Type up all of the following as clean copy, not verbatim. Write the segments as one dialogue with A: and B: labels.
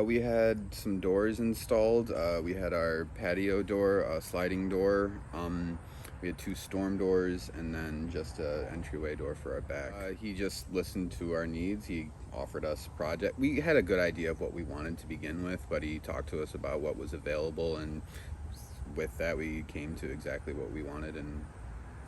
A: We had some doors installed. We had our patio door, a sliding door. We had two storm doors, and then just an entryway door for our back. He just listened to our needs. He offered us a project. We had a good idea of what we wanted to begin with, but he talked to us about what was available, and with that, we came to exactly what we wanted and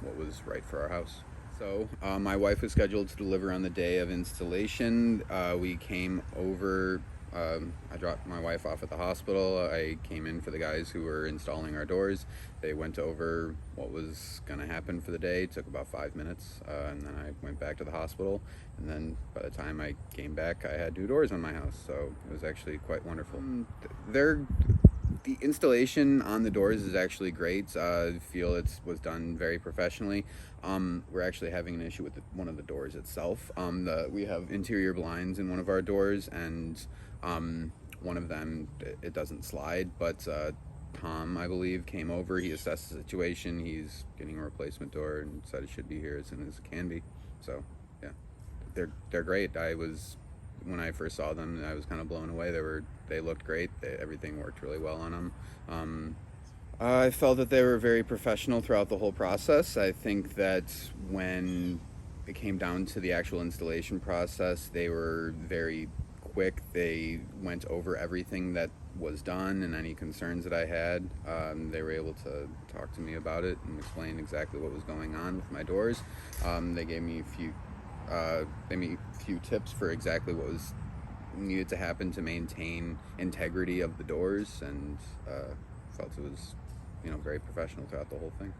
A: what was right for our house. So my wife was scheduled to deliver on the day of installation. We came over. I dropped my wife off at the hospital. I came in for the guys who were installing our doors. They went over what was going to happen for the day. It took about 5 minutes, and then I went back to the hospital. And then by the time I came back, I had new doors on my house. So it was actually quite wonderful. The installation on the doors is actually great. I feel it was done very professionally. We're actually having an issue with one of the doors itself. We have interior blinds in one of our doors, and one of them, it doesn't slide, but Tom, I believe, came over. He assessed the situation. He's getting a replacement door and said it should be here as soon as it can be. So, yeah, they're great. When I first saw them, I was kind of blown away. They looked great. Everything worked really well on them. I felt that they were very professional throughout the whole process. I think that when it came down to the actual installation process, they were very quick. They went over everything that was done and any concerns that I had. They were able to talk to me about it and explain exactly what was going on with my doors. They gave me a few tips for exactly what was needed to happen to maintain integrity of the doors, and felt it was, very professional throughout the whole thing.